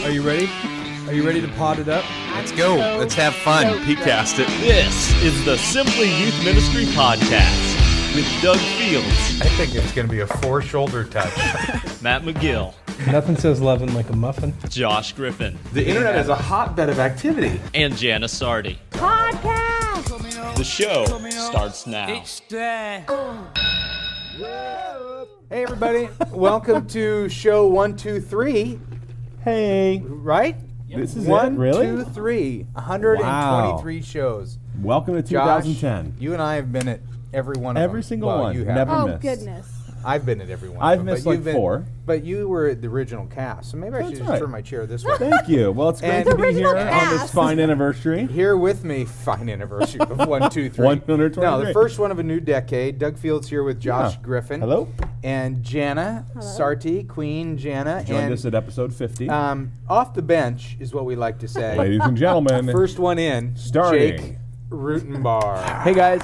Are you ready? Are you ready to pot it up? Let's go. Let's have fun. Peatcast it. This is the Simply Youth Ministry Podcast with Doug Fields, I think it's going to be a four-shoulder touch. Matt McGill, Nothing says loving like a muffin. Josh Griffin, The internet is a hotbed of activity. and Jana Sardi. Podcast. The show starts now. Hey everybody, welcome to show 123. Hey, Right? this is One, it? Really? 2, 3. 123 shows. Welcome to Josh, 2010. you and I have been at every one of them. Every single Well, one. You have. Never Oh, missed. goodness. I've been at every one. I've of them, missed but like you've been, 4. But you were at the original cast, so maybe I should That's just right. turn my chair this way. Thank you. Well, it's great And- to The be original here on this cast. fine anniversary. Here with me, fine anniversary of 123. 123. No, the first one of a new decade. Doug Fields here with Josh Yeah. Griffin. Hello. And Jana Sarti, Queen Jana. Joined and us at episode 50. off the bench is what we like to say. Ladies and gentlemen, First one in, Starting. Jake Rutenbar. Hey guys.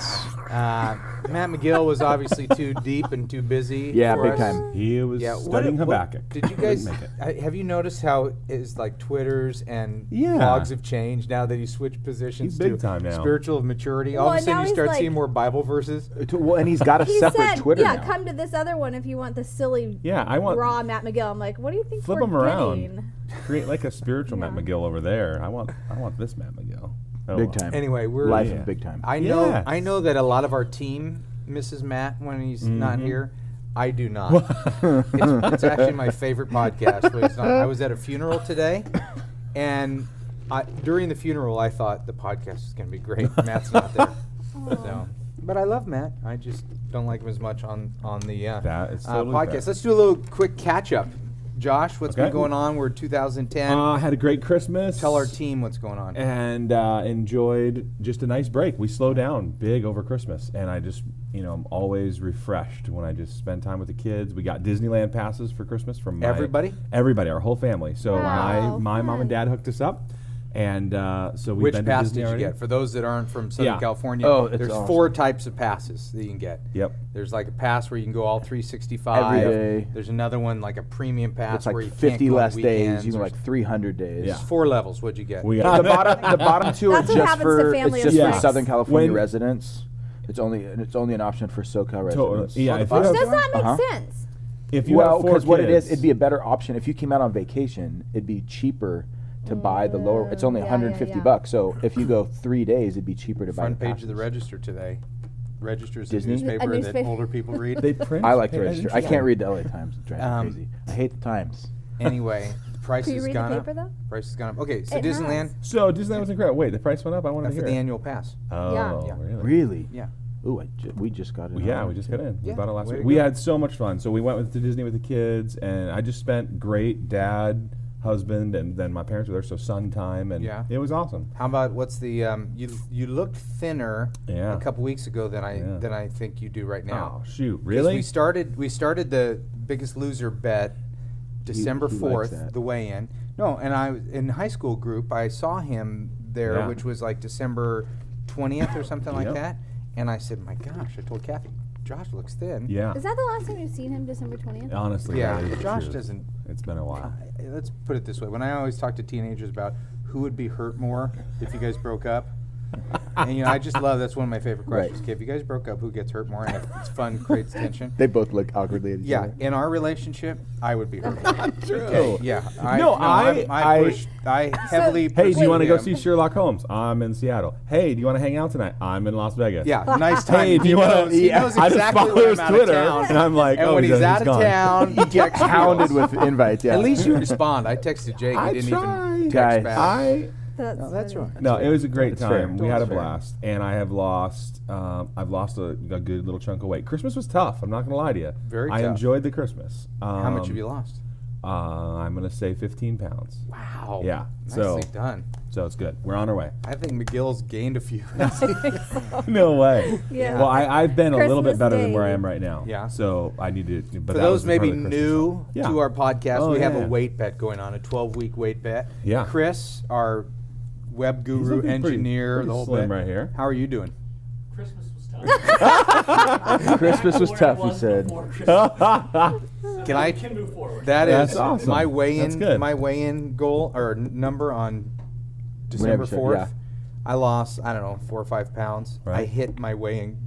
Matt McGill was obviously too deep and too busy. Yeah, for big us. time. he was studying Habakkuk. Did you guys Couldn't make it. have you noticed how his like Twitters and Yeah. blogs have changed now that he switched positions He's big to time now. spiritual maturity? All Well, of a sudden now you he's start like- seeing more Bible verses. Well, and he's got a He separate said, Twitter yeah, now. come to this other one if you want the silly, Yeah, I want raw Matt McGill. I'm like, what do you think flip we're him around. getting? Create like a spiritual Yeah. Matt McGill over there. I want this Matt McGill. Oh, Big well. time. Anyway, we're Life Yeah. of big time. I know Yes. I know that a lot of our team misses Matt when he's not Mm-hmm. here. I do not. It's actually my favorite podcast when he's not. I was at a funeral today, and during the funeral, I thought the podcast is going to be great. Matt's not there, so. But I love Matt. I just don't like him as much on the That is totally podcast. fair. Let's do a little quick catch up. Josh, what's been Okay. going on? We're 2010. I had a great Christmas. Tell our team what's going on. And enjoyed just a nice break. We slowed down big over Christmas, and I just, I'm always refreshed when I just spend time with the kids. We got Disneyland passes for Christmas from Everybody? everybody, our whole family. So Wow, my mom fun. and dad hooked us up, and so we Which been to pass Disney did you already. get? For those that aren't from Southern Yeah. California, Oh, it's there's awesome. 4 types of passes that you can get. Yep. There's like a pass where you can go all 365. Every day. There's another one like a premium pass It's where like you can't 50 go on less days. weekends You can or like 300 days. Yeah. There's 4 levels. What'd you get? We The got bottom 2 are That's what just happens to for family it's just of for six. Southern California When- residents. It's only an option for SoCal residents. Yeah, Oh, the if bus you Does have, that make Uh-huh. sense? if you Well, have 4 because what it is, kids- it'd be a better option if you came out on vacation. It'd be cheaper to buy the lower. It's only Yeah, 150 yeah. bucks. So if you go 3 days, it'd be cheaper to buy. Front the page of the passes. Register today. Register's Disney? a newspaper, A that newspaper. older people read. they print. I like the Hey, register. I interesting. can't read the LA Times. It drives me crazy. I hate the Times. Anyway, the price Do you has read the gone paper, up. though? Price has gone up. Okay, so It has. Disneyland So Disneyland was incredible. Wait, the price went up. I want to for hear. the it. annual pass. Oh, Yeah. really? Really? Yeah. Ooh, we just got it. Well, yeah, on. we just got in. We Yeah, bought it last way week. to We go. had so much fun. So we went to Disney with the kids, and I just spent great dad, husband, and then my parents were there, so son time, and Yeah. it was awesome. How about what's the you looked thinner Yeah. a couple weeks ago than Yeah. I think you do right now. Oh shoot, 'Cause really? We started the Biggest Loser bet December he likes 4th, that. the weigh-in. No, and I in high school group I saw him there, Yeah. which was like December 20th or something like Yep. that. And I said, my gosh, I told Kathy, Josh looks thin. Yeah. Is that the last time you've seen him, December 20th? Honestly, Yeah, that is the Josh truth. doesn't. It's been a while. Let's put it this way: when I always talk to teenagers about who would be hurt more if you guys broke up, and I just love that's one of my favorite questions. Right. Okay, if you guys broke up, who gets hurt more? And if it's fun, creates tension. They both look awkwardly at each Yeah, other. in our relationship, I would be hurt. True. Okay, yeah. No, I heavily. Hey, do you want to go pursue see him. Sherlock Holmes? I'm in Seattle. Hey, do you want to hang out tonight? I'm in Las Vegas. Yeah, nice time. Hey, do you want to? He knows I just exactly follow when his I'm out of Twitter, town. and I'm like, And oh, when he's out of gone. town, he gets Hounded with invites. Yeah. At least you respond. I texted Jake. I He didn't try. even text Guys, back. That's right. No, it was a great That's fair. time. We had a That's fair. blast, and I have lost. I've lost a good little chunk of weight. Christmas was tough. I'm not gonna lie to you. Very I tough. enjoyed the Christmas. How much have you lost? I'm gonna say 15 pounds. Wow. Yeah. Nicely done. So it's good. We're on our way. I think McGill's gained a few. No way. Yeah. Well, I've been a little bit Christmas better than where I Day. am right now. Yeah. So I need to. But For that was those part maybe of the Christmas new song. Yeah. to our podcast, Oh, we have yeah. a weight bet going on, a 12-week weight bet. Yeah. Chris, our web He's guru, looking pretty- engineer, pretty the whole slim bit. right here. How are you doing? Christmas was tough. Christmas was Where I tough, he was said. before Christmas. Can I? can move forward. That's Is awesome. my That's weigh-in. good. My weigh-in goal or number on December Whenever you 4th. said, I lost 4 or 5 pounds. I Right. hit my weigh-in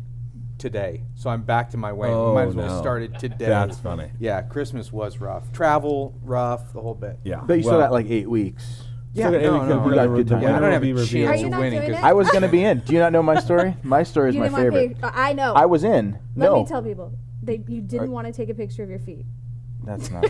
today, so I'm back to my weigh-in. Oh, Might as well no. start it today. That's funny. Yeah, Christmas was rough. Travel rough, the whole bit. Yeah. But you still Well, got like 8 weeks. Yeah, Still got no, every- no, we got good time. I don't have a Will be chance revealed. Are of you not winning. doing 'cause it? I was going to be in. Do you not know my story? My story is You my didn't want favorite. to pay. I know. I was in. Let No. me tell people. You didn't want to take a picture of your feet. That's not.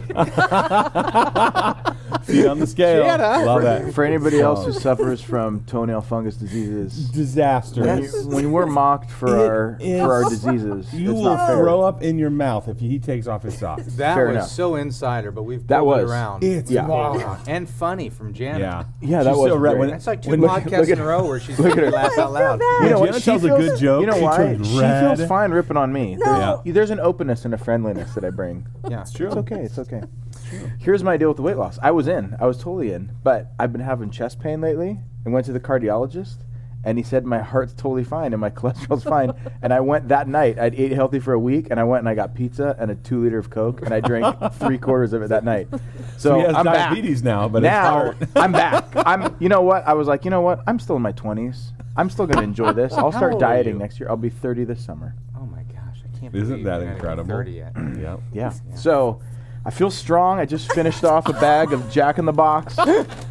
Feet on the scale. Jana. Love that. For anybody else who suffers from toenail fungus diseases, Disaster. when we're mocked for It our is- diseases, You it's will not fair. throw up in your mouth if he takes off his socks. that Fair was enough. so insider, but we've That pulled it was. around. It's Yeah. raw. And funny from Jana. Yeah. Yeah, that She's was so red great. when- That's like 2 when- podcasts look at- in a row where she's look at her. laugh out loud. You know Jana what? tells a good joke, You know she why? turns She red. feels fine ripping on me. No. There's an openness and a friendliness that I bring. Yeah, It's true. It's okay. It's okay. Here's my deal with the weight loss. I was totally in, but I've been having chest pain lately and went to the cardiologist, and he said my heart's totally fine and my cholesterol's fine. And I went that night. I'd ate healthy for a week, and I went and I got pizza and a 2-liter of Coke, and I drank 3/4 of it that night. So he has I'm diabetes back. now, but Now it's hard. I'm back. You know what? I was like, you know what? I'm still in my 20s. I'm still gonna enjoy this. I'll How start old are dieting you? next year. I'll be 30 this summer. Oh my gosh, I can't Isn't believe that you're not even incredible? 30 yet. Yep. Yeah. So I feel strong. I just finished off a bag of Jack in the Box.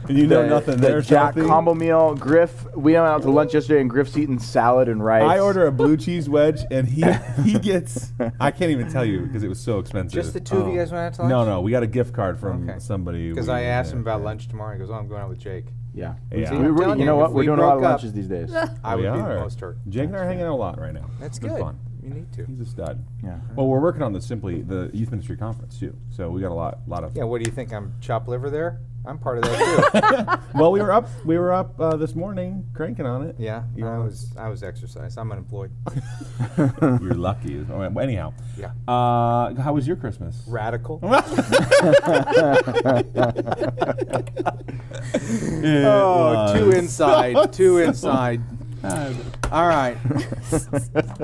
You know nothing the there, Jack something? combo meal. Griff, we went out to lunch yesterday, and Griff's eating salad and rice. I order a blue cheese wedge, and he gets. I can't even tell you because it was so expensive. Just the two of you guys went out to lunch? No, we got a gift card from Okay. somebody. Because we- I asked him yeah, about yeah. lunch tomorrow. He goes, "Oh, I'm going out with Jake." Yeah. Yeah. See, We I'm really- telling you know you, what? if We're we doing a lot of broke up- lunches these days. I We would be the are. most hurt. Jake and I are hanging out a lot right now. That's It's been good. fun. You need to. He's a stud. Yeah. Well, we're working on the youth ministry conference too. So we got a lot of. Yeah, what do you think? I'm chopped liver there? I'm part of that too. Well, we were up this morning cranking on it. Yeah, You I know. was exercised. I'm unemployed. You're lucky. Well, anyhow. Yeah. How was your Christmas? Radical. Oh, Too inside. Too inside. All right.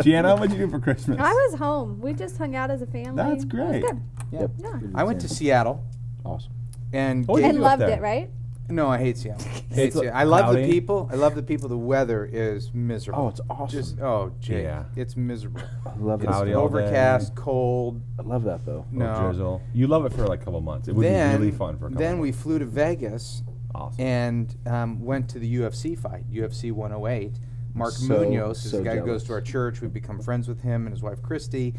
Gianna, what'd you do for Christmas? I was home. We just hung out as a family. That's It was great. good. Yep. Yeah. I went to Seattle Awesome. and Oh, you And do up loved there. it, right? no, I hate Seattle. It's I love the cloudy. people. I love the people. The weather is miserable. Oh, it's awesome. Jake, Yeah. it's miserable. I love It's that. Cloudy all day. overcast, cold. I love that though. No. Drizzle. You love it for like a couple months. It would Then, be really fun for a couple then months. we flew to Vegas Awesome. and went to the UFC fight, UFC 108. Mark So- Munoz is so a guy who goes jealous. to our church. We've become friends with him and his wife Christy,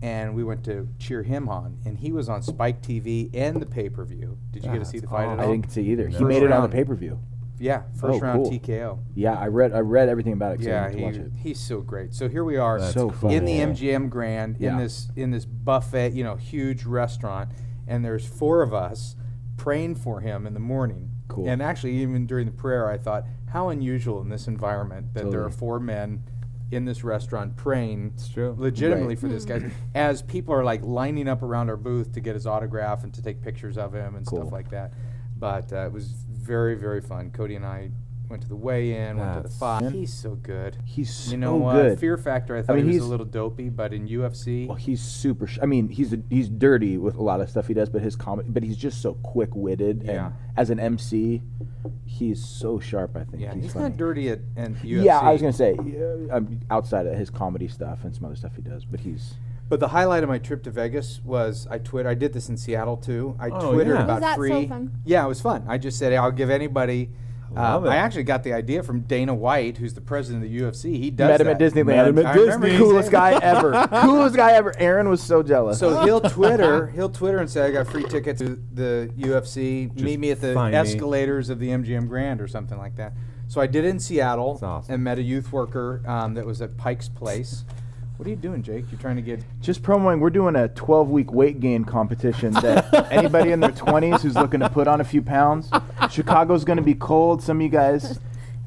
and we went to cheer him on. And he was on Spike TV and the pay-per-view. Did you get to see the fight at I all? didn't see either. He First made it on the round. pay-per-view. Yeah, first Oh, round cool. TKO. Yeah, I read everything about it. 'cause I Yeah, wanted to watch it. he's so great. So here we are That's So fun. in the cool. MGM Grand Yeah. in this buffet, huge restaurant, and there's 4 of us praying for him in the morning. Cool. And actually, even during the prayer, I thought, how unusual in this environment that there are Totally. 4 men in this restaurant praying It's true. legitimately Right. for this guy, as people are like lining up around our booth to get his autograph and to take pictures of him and Cool. stuff like that. But it was very, very fun. Cody and I went to the weigh-in, went to the That's- fight. He's so good. He's so You know what? good. Fear Factor, I thought mean, he was he's- a little dopey, but in UFC, Well, he's super. I mean, he's dirty with a lot of stuff he does, but but he's just so quick-witted. Yeah. And as an MC, he's so sharp. I think. yeah, he's he's funny. not dirty at UFC. Yeah, I was gonna say outside of his comedy stuff and some other stuff he does, but he's. But the highlight of my trip to Vegas was I did this in Seattle too. I Oh, twittered yeah. about Was that so free. fun? Yeah, it was fun. I just said, hey, I'll give anybody. Love it. I actually got the idea from Dana White, who's the president of the UFC. He does Met him that. at Disneyland. Met him at I remember Disney. he Coolest said- guy ever. Coolest guy ever. Aaron was so jealous. So he'll Twitter and say, I got free tickets to the UFC. Just Meet me at the find me. escalators of the MGM Grand or something like that. So I did it in Seattle That's awesome. and met a youth worker that was at Pike's Place. What are you doing, Jake? You're trying to get... Just promoting, we're doing a 12-week weight gain competition that anybody in their 20s who's looking to put on a few pounds. Chicago's going to be cold. Some of you guys,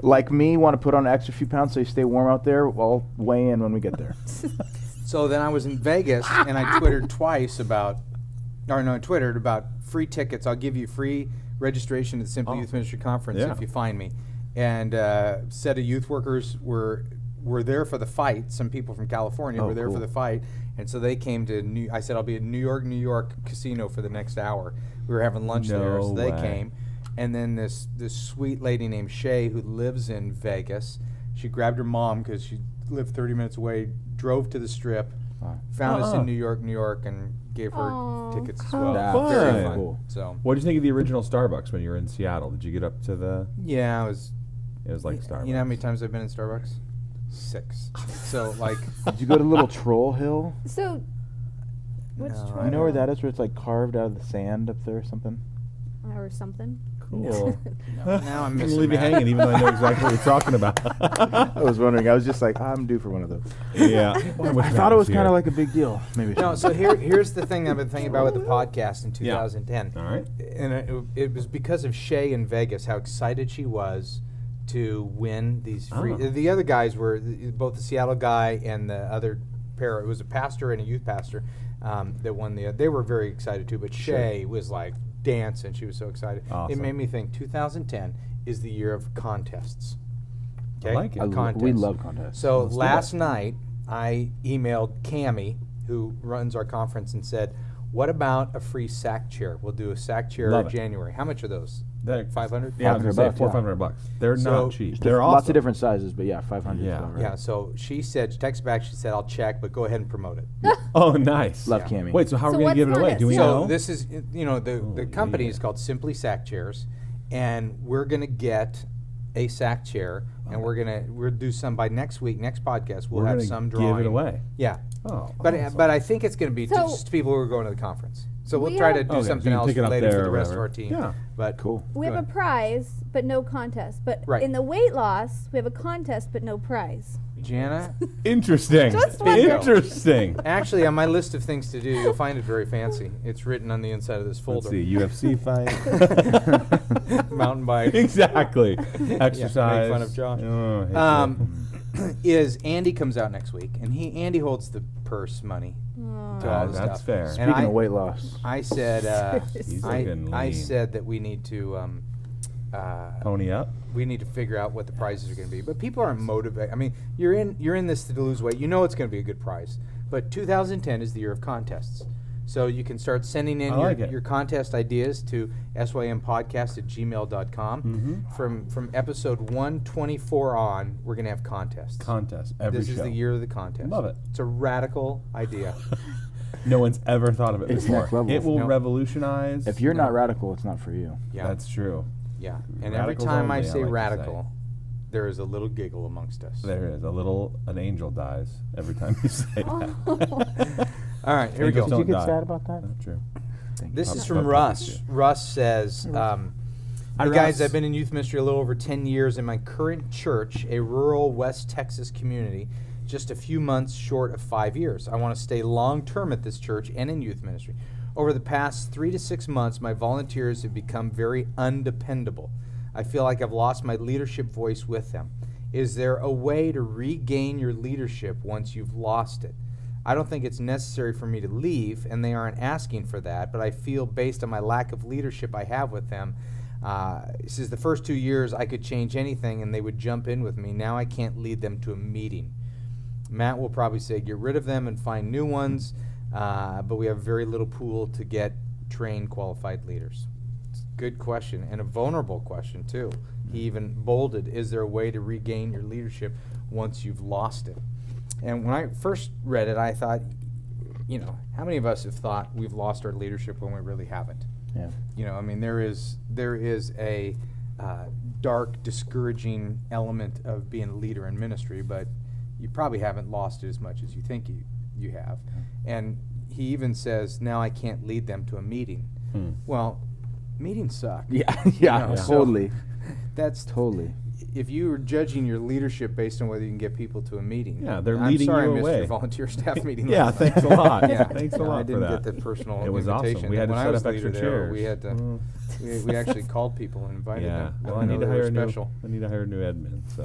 like me, want to put on an extra few pounds so you stay warm out there. I'll weigh in when we get there. So then I was in Vegas and I twittered about free tickets. I'll give you free registration to the Simple Youth Ministry Conference Yeah. if you find me. And a set of youth workers were there for the fight. Some people from California Oh, were there cool. for the fight, and so they came to I said, I'll be at New York casino for the next hour. We were having lunch there, so No they way. came. And then this sweet lady named Shay, who lives in Vegas, she grabbed her mom because she lived 30 minutes away, drove to the Strip, Wow. found us in New York, and gave her Aw. tickets as How well. That's Very fun. fun. Cool. So What did you think of the original Starbucks when you were in Seattle? Did you get up to the? yeah, It was like Starbucks. You know how many times I've been in Starbucks? 6. So like, Did you go to Little Troll Hill? So, which No, Troll You know where Hill? that is, where it's like carved out of the sand up there or something? Or something. Cool. now I'm I'm missing gonna leave you Matt. hanging, even though I know exactly what you're talking about. I was wondering. I was just like, I'm due for one of those. Yeah. I thought it was kind of like a big deal. Maybe. I No, shouldn't. so here's the thing I've been thinking about with the podcast in 2010. All right. And it was because of Shay in Vegas, how excited she was to win these free. Oh. The other guys were both the Seattle guy and the other pair. It was a pastor and a youth pastor that won the. They were very excited too, but Shay was like dancing. She was so excited. Awesome. It made me think 2010 is the year of contests. I like it. we Contests. love contests. So Let's do last it. night, I emailed Cammie, who runs our conference, and said, "What about a free sack chair? We'll do a sack chair Love in it. January. How much are those? They're 500? Yeah, I was gonna say $500, $400, yeah. $500. They're So- not cheap. There's They're awesome. lots of different sizes, but yeah, 500. Yeah. Is about right. Yeah. So she said, she texted back. She said, "I'll check, but go ahead and promote it." Oh, nice. Love Yeah. Cammie. Wait, so how So are we gonna give what's it away? on Do it? we So know? this is, the company is called Simply Sack Chairs, and we're gonna get a sack chair, and we'll do some by next week. Next podcast, we'll We're have gonna some give drawing. it away. Yeah. Oh, But awesome. but I think it's going to be So- just people who are going to the conference. So we'll We try to have- do Okay, so something you can else pick it up later there for the or rest of whatever. our team. Yeah. But Cool. We have a Good. prize, but no contest. But Right. in the weight loss, we have a contest, but no prize. Jana, Interesting. Just wondering. Interesting. actually on my list of things to do, you'll find it very fancy. It's written on the inside of this folder. Let's see, UFC fight. Mountain bike. Exactly. Exercise. make fun of Josh. Oh, I hate Is Andy comes out next week, and Andy holds the purse money to all the that's stuff. fair. And Speaking I, of weight loss, I said He's I looking I lean. said that we need to Pony up. we need to figure out what the prizes are going to be. But people aren't motivated. I mean, you're in this to lose weight. You know it's going to be a good prize. But 2010 is the year of contests. So you can start sending in I like it. your contest ideas to sympodcast@gmail.com. From episode 124 on, we're going to have contests. Contest. Every This show. is the year of the contest. Love it. It's a radical idea. No one's ever thought of it It's before. next level. It will No. revolutionize. if you're not radical, it's not for you. Yeah. That's true. Yeah. And every Radicals time I only, I say like to radical, there is a little giggle amongst us. There is an angel dies every time you say that. All right, here we Angels go. Did you Don't get die. sad about that? Not true. This Pub- is from pub Russ. too. Russ says, Hi, "Hey guys, Russ. I've been in youth ministry a little over 10 years in my current church, a rural West Texas community, just a few months short of 5 years. I want to stay long term at this church and in youth ministry. Over the past 3 to 6 months, my volunteers have become very undependable. I feel like I've lost my leadership voice with them. Is there a way to regain your leadership once you've lost it? I don't think it's necessary for me to leave, and they aren't asking for that, but I feel based on my lack of leadership I have with them, he says the first 2 years I could change anything and they would jump in with me. Now I can't lead them to a meeting. Matt will probably say get rid of them and find new ones, but we have very little pool to get trained, qualified leaders." It's a good question, and a vulnerable question too. He even bolded, is there a way to regain your leadership once you've lost it? And when I first read it, I thought, how many of us have thought we've lost our leadership when we really haven't? Yeah. I mean, there is a dark, discouraging element of being a leader in ministry, but you probably haven't lost it as much as you think you have. And he even says, now I can't lead them to a meeting. Well, meetings suck. Yeah. You Yeah. know, so Totally. That's Totally. if you were judging your leadership based on whether you can get people to a meeting. Yeah, they're I'm leading sorry you I missed away. your volunteer staff meeting. Yeah, last night. thanks a lot. Yeah. Thanks a No, lot I for didn't that. get the personal It was invitation. awesome. We had to when I set was up leader extra there, we chairs. had to. We actually called people and invited Yeah. them. Well, I Let need them to know they hire were a new. special. I need to hire a new admin. So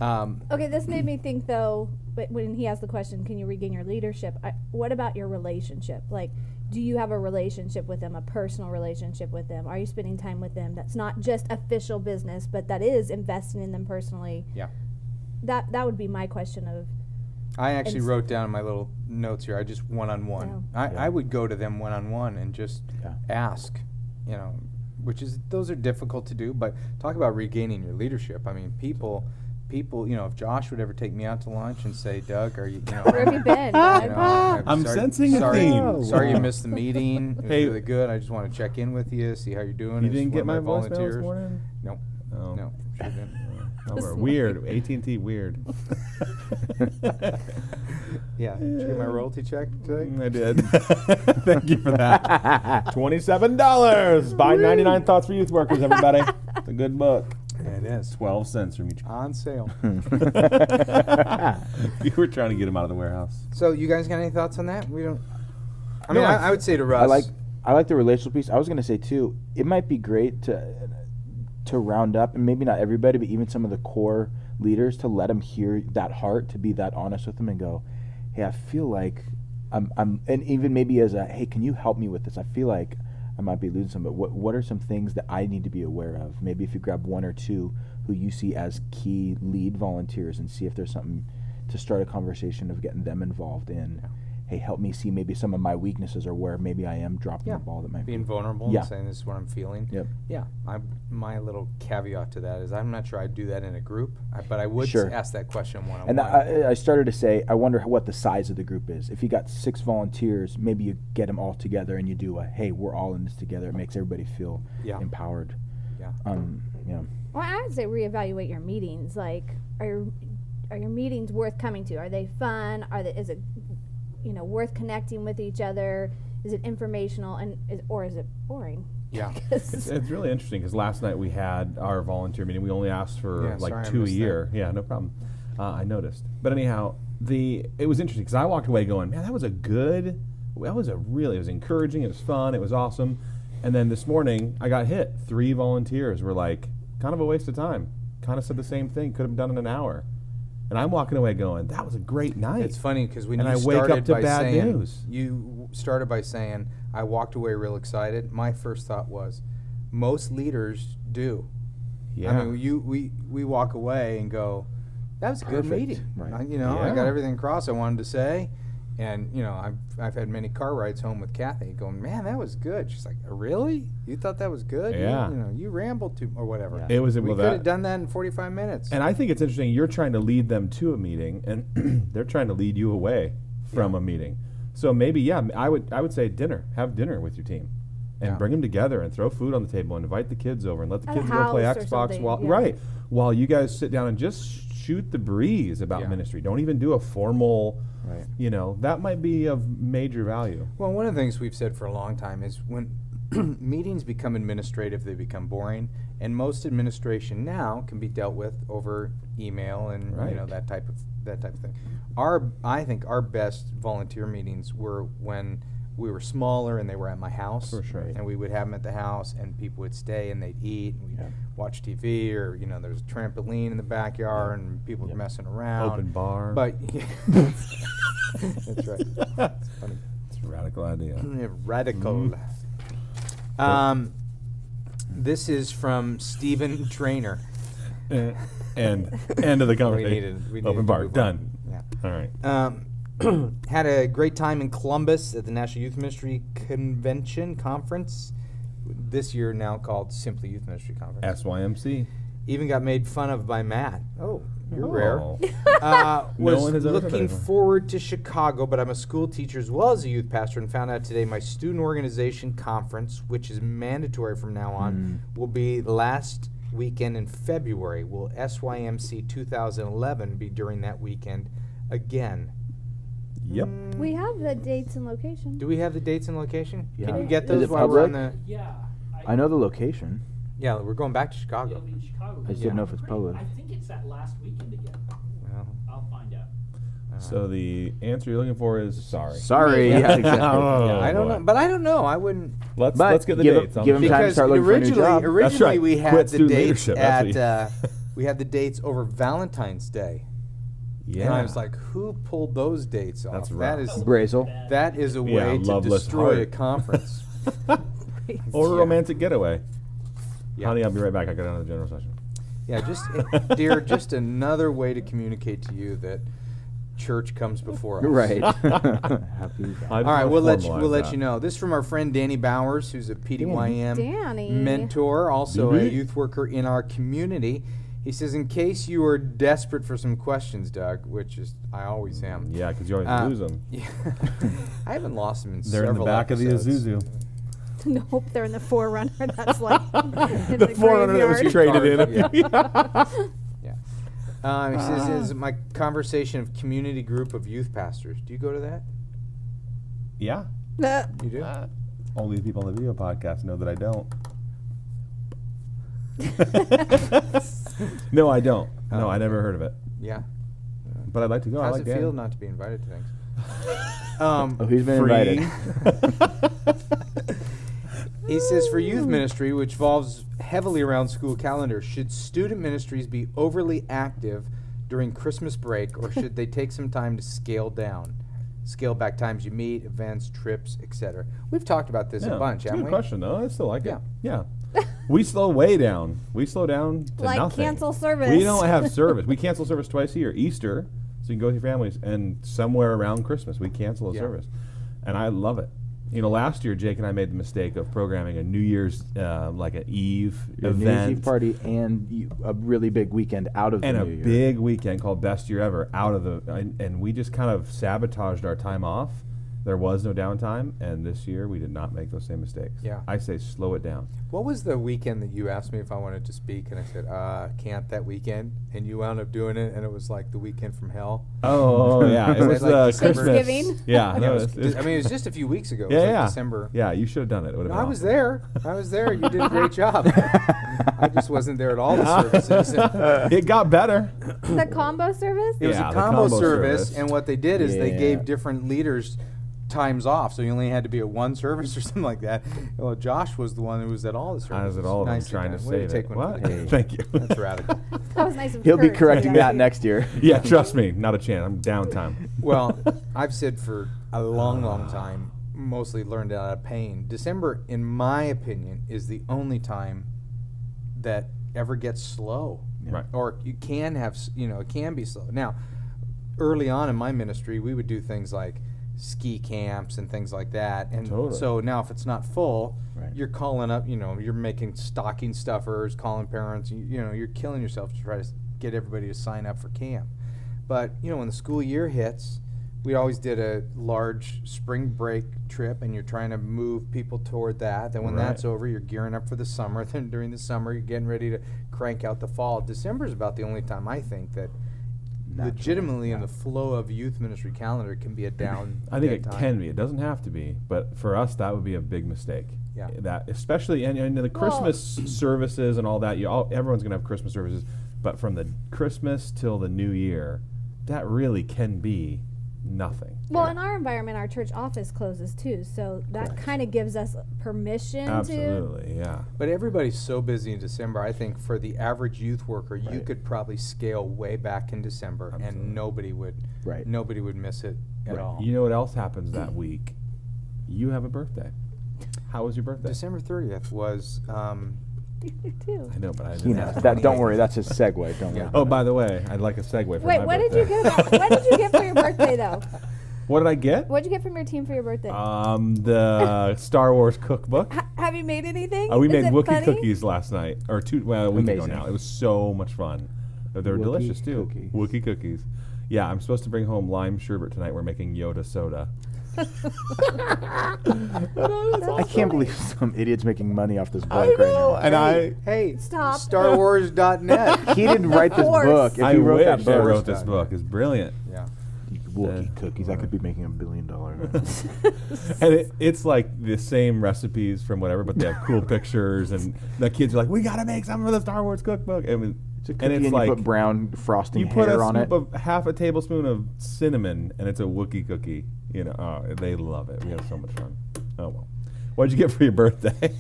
come on. Okay, this made me think though, but when he asked the question, can you regain your leadership? What about your relationship? Like, do you have a relationship with them, a personal relationship with them? Are you spending time with them that's not just official business, but that is investing in them personally? Yeah. That would be my question of. I actually And s- wrote down in my little notes here, I just one-on-one. I would go to them one-on-one and just ask, those are difficult to do, but talk about regaining your leadership. I mean, people, if Josh would ever take me out to lunch and say, Doug, are you, Where have you been? Doug? I'm sensing a sorry, theme. Sorry you missed the meeting. It was Hey. really good. I just want to check in with you, see how you're doing. You It's didn't get one my of voicemail this morning? Nope. Oh. No, sure didn't. Oh, we're weird. AT&T weird. Yeah. Did you get my royalty check today? I did. Thank you for that. $27. Buy 99 Thoughts for Youth Workers, everybody. It's a good book. It is. 12 cents from each. On sale. You were trying to get him out of the warehouse. So you guys got any thoughts on that? We don't. I No, mean, I I would say to Russ. I like the relational piece. I was gonna say too, it might be great to round up, and maybe not everybody, but even some of the core leaders, to let them hear that heart, to be that honest with them and go, hey, I feel like I'm and even maybe as a, hey, can you help me with this? I feel like I might be losing some, but what are some things that I need to be aware of? Maybe if you grab one or two who you see as key lead volunteers and see if there's something to start a conversation of getting them involved in. Hey, help me see maybe some of my weaknesses or where maybe I am dropping the ball that might being be. vulnerable Yeah. and saying this is what I'm feeling. Yep. Yeah. My little caveat to that is I'm not sure I'd do that in a group, but I would Sure. ask that question one-on-one. And I started to say, I wonder what the size of the group is. If you got 6 volunteers, maybe you get them all together and you do a, hey, we're all in this together. It makes everybody feel empowered. Yeah. Yeah. Well, I would say reevaluate your meetings. Like, are your meetings worth coming to? Are they fun? Is it worth connecting with each other? Is it informational or is it boring? Yeah. It's really interesting because last night we had our volunteer meeting. We only asked for sorry, I 2 a missed year. Yeah, no problem. I noticed. But anyhow, it was interesting because I walked away going, man, it was encouraging. It was fun. It was awesome. And then this morning I got hit. 3 volunteers were like, kind of a waste of time. Kind of said the same thing. Could have done in an hour. And I'm walking away going, that was a great night. It's funny because when and you I wake started up to by bad saying, news. you started by saying, I walked away real excited. My first thought was, most leaders do. Yeah. I mean, we walk away and go, that was a good Perfect. meeting. Right. I Yeah. got everything across I wanted to say. And, I've had many car rides home with Kathy going, man, that was good. She's like, really? You thought that was good? Yeah. You rambled too, or whatever. It was We could have done that in 45 minutes. And I think it's interesting. You're trying to lead them to a meeting, and they're trying to lead you away from a meeting. So maybe, I would say dinner. Have dinner with your team, and bring them together, and throw food on the table, and invite the kids over, and let the At a kids go play house or Xbox something, while you guys sit down and just shoot the breeze about ministry. Don't even do a formal. Right. That might be of major value. Well, one of the things we've said for a long time is when meetings become administrative, they become boring, and most administration now can be dealt with over email and that type of thing. I think our best volunteer meetings were when we were smaller and they were at my house. For sure. And we would have them at the house, and people would stay and they'd eat and we'd watch TV, or there's a trampoline in the backyard and people were messing around. Open bar. But that's right. It's funny. It's a radical idea. Radical. This is from Stephen Trainer. And end of the conversation. We needed Open to bar. move Done. on. All right. Yeah. Had a great time in Columbus at the National Youth Ministry Convention Conference. This year now called Simply Youth Ministry Conference. SYMC. Even got made fun of by Matt. Oh, you're Oh. rare. No Was one has ever heard looking of him. forward to Chicago, but I'm a school teacher as well as a youth pastor, and found out today my student organization conference, which is mandatory from now on, will be last weekend in February. Will SYMC 2011 be during that weekend again? Yep. We have the dates and location. Do we have the dates and location? Yeah. Can you get Is those it while we're on public? the? Yeah. I know the location. Yeah, we're going back to It'll Chicago. be in Chicago. I just didn't know if it's public. I think it's that last weekend again. Well, I'll find out. So the answer you're looking for is sorry. Sorry. Yeah, exactly. Oh, I don't boy. know, but I don't know. I wouldn't. Let's get the give 'em- dates. on give 'em the time to Because start looking for a new originally, job. originally right. we had Quit the student dates leadership. That's at we had the dates over Valentine's Day. Yeah. And I was like, who pulled those dates off? That's That rough. is Brazel. that is a Yeah, way to loveless destroy a heart. conference. Or a Yeah. romantic getaway. Yeah. Honey, I'll be right back. I got another general session. Yeah, dear, just another way to communicate to you that church comes before us. Right. Happy. All right, we'll let you know. This is from our friend Danny Bowers, who's a PDYM Danny. mentor, also a BB. youth worker in our community. He says, in case you are desperate for some questions, Doug, which is I always am. Yeah, because you always lose them. Yeah. I haven't lost them in They're in several the back episodes. of the Isuzu. Nope, they're in the Forerunner. That's like in The Forerunner that was graveyard. traded in. Yeah. He says, is my conversation of community group of youth pastors. Do you go to that? Yeah. You do? Only the people on the video podcast know that I don't. No, I don't. No, Oh, I never heard of it. Yeah. But I'd like to go. I How's like it Dan. feel not to be invited to things? Oh, he's been Free. invited. He says, for youth ministry, which revolves heavily around school calendar, should student ministries be overly active during Christmas break, or should they take some time to scale down? Scale back times you meet, events, trips, etc. We've talked about this Yeah, a bunch, it's a haven't good we? question, though. I still like Yeah. it. Yeah. We slow way down. We slow down to Like nothing. cancel service. We don't have service. We cancel service twice a year. Easter, so you can go with your families, and somewhere around Christmas, we cancel a Yeah. service. And I love it. You know, last year, Jake and I made the mistake of programming a New Year's, like an Eve Your New Year's event. Eve party and a really big weekend out of And the a New Year. big weekend called Best Year Ever out of the, and we just kind of sabotaged our time off. There was no downtime, and this year we did not make those same mistakes. Yeah. I say slow it down. What was the weekend that you asked me if I wanted to speak, and I said, can't that weekend, and you wound up doing it, and it was like the weekend from hell? Oh, yeah. It Was was that like Christmas. Thanksgiving? Yeah. Yeah, no, it was, I mean, it was just a few weeks ago. It yeah, was like yeah. December. Yeah, you should have done it. It would have I been was awesome. there. I was there. You did a great job. I just wasn't there at all the services. It got better. The combo service? It was Yeah, a the combo combo service, service. and what they did is they Yeah. gave different leaders times off, so you only had to be at one service or something like that. Well, Josh was the one who was at all the services. I was at all of them Nicely trying done. to Way save take it. one for What? the team. Thank you. That's radical. That was nice of He'll be Kurt to correcting do that next year. Yeah, trust me. Not a chance. I'm downtime. Well, I've said for a long, long time, mostly learned out of pain. December, in my opinion, is the only time that ever gets slow. Right. Or you can have, it can be slow. Now, early on in my ministry, we would do things like ski camps and things like that. And Totally. so now if it's not full, Right. you're calling up, you're making stocking stuffers, calling parents, you're killing yourself to try to get everybody to sign up for camp. But, when the school year hits, we always did a large spring break trip, and you're trying to move people toward that. Then when Right. that's over, you're gearing up for the summer. Then during the summer, you're getting ready to crank out the fall. December is about the only time I think that legitimately in the flow of youth ministry calendar can be a down. I think dead it time. can be. It doesn't have to be, but for us, that would be a big mistake. Yeah. That especially and the Christmas services and all that. Everyone's gonna have Christmas services, but from the Christmas till the New Year, that really can be nothing. Well, in our environment, our church office closes too, so that kind of gives us permission to. Absolutely, yeah. But everybody's so busy in December. I think for the average youth worker, you Right. could probably scale way back in December, Absolutely. and nobody would miss it at Right. all. You know what else happens that week? You have a birthday. How was your birthday? December 30th was. too. I know, but I He didn't knows. ask. That, don't worry, that's his segue. Don't Yeah. worry. Oh, by the way, I'd like a segue for Wait, my what birthday. did you get? What did you get for your birthday, though? What did I get? What did you get from your team for your birthday? The Star Wars cookbook. Have you made anything? We Is made it Wookiee funny? cookies last night, or a week ago Amazing. now. It was so much fun. They were Wookiee delicious too. cookies. Wookiee cookies. Yeah, I'm supposed to bring home lime sherbet tonight. We're making Yoda soda. I can't believe some idiot's making money off this book right now. And Hey, Stop. StarWars.net. He didn't write this Horse. book. If I he wrote wish that I book, wrote this book. It's brilliant. Yeah. Wookiee cookies, I could be making $1 billion. And it's like the same recipes from whatever, but they have cool pictures, and the kids are like, "We gotta make something for the Star Wars cookbook." It's a cookie and it's and like you put brown frosting you put hair a on it. scoop of half a tablespoon of cinnamon, and it's a Wookiee cookie. They love it. We have so much fun. Oh well, what'd you get for your birthday?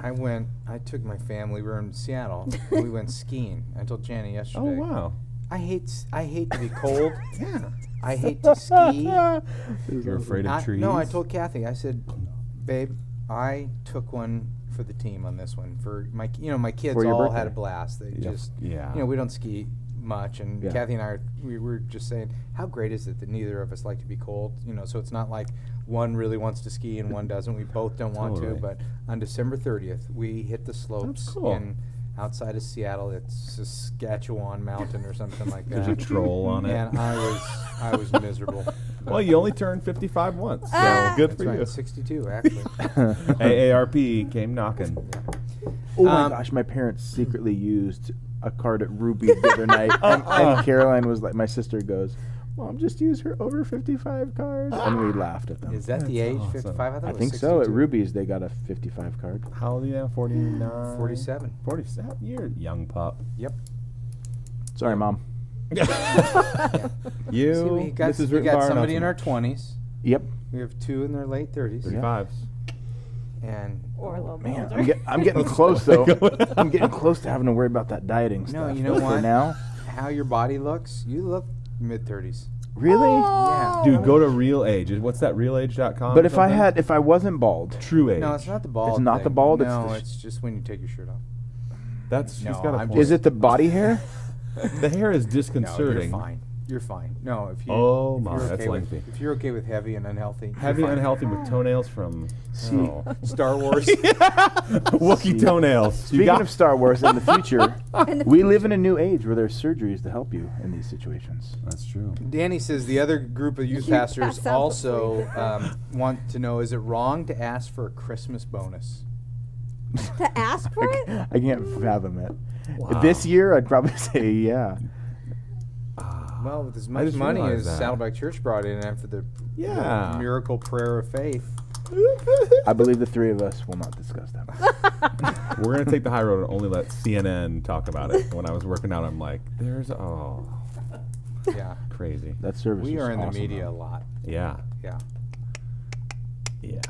I took my family, we were in Seattle, and we went skiing. I told Jana yesterday. Oh wow. I hate to be cold. Yeah. I hate to ski. You're afraid of trees? No, I told Kathy. I said, babe, I took one for the team on this one. For my kids For your all birthday. had a blast. They just, Yeah. we don't ski much, and Yeah. Kathy and I, we were just saying, how great is it that neither of us like to be cold? So it's not like one really wants to ski and one doesn't. We both don't want to. Totally. But on December 30th, we hit the slopes cool. in outside of Seattle. It's Saskatchewan Mountain or something like that. There's a troll on it. And I was miserable. Well, you only turned 55 once, so good That's for right, you. 62 actually. AARP came knocking. Oh my Um, gosh, my parents secretly used a card at Ruby's the other night, and Caroline was like, my sister goes, Mom, just use her over 55 card, and we laughed at them. Is that the That's age? awesome. 55? I thought I it was think so. At 62. Ruby's, they got a 55 card. How old are you now? 49? 47. 47? You're a young pup. Yep. Sorry, Mom. You, See, we got, Mrs. we got Rittenbauer, somebody not in so our much. 20s. Yep. We have two in their late 30s. 35s. And Or a little Man, older. I'm getting close though. I'm getting close to having to worry about that dieting no, stuff. you know but what? For now, how your body looks, you look mid 30s. really? Yeah. Dude, go to Real Age. What's that? Realage.com? But if I wasn't bald, True age. No, it's not the bald. It's not thing. the bald, it's No, the it's just when you take your shirt off. That's she's No, got a I'm point. is it the body hair? The hair is No, disconcerting. you're fine. You're fine. No, if you. Oh if my, you're that's okay with- lengthy. If you're okay with heavy and unhealthy. you're Heavy, fine. unhealthy with toenails from Star Wars. Wookiee toenails. Speaking of Star Wars in the future, In the we live in a new age where there's surgeries to help you in these situations. That's true. Danny says the other group of youth You pastors pass out also before want to know, is it wrong to ask for a Christmas bonus? To ask for it? I can't fathom it. Wow. This year, I'd probably say yeah. Well, with as I much just money as realized that. Saddleback Church brought in after the Yeah. miracle prayer of faith. I believe the three of us will not discuss that. We're gonna take the high road and only let CNN talk about it. When I was working out, I'm like, Yeah. crazy. That service We was are in the awesome, media though. a lot. Yeah. Yeah. Yeah.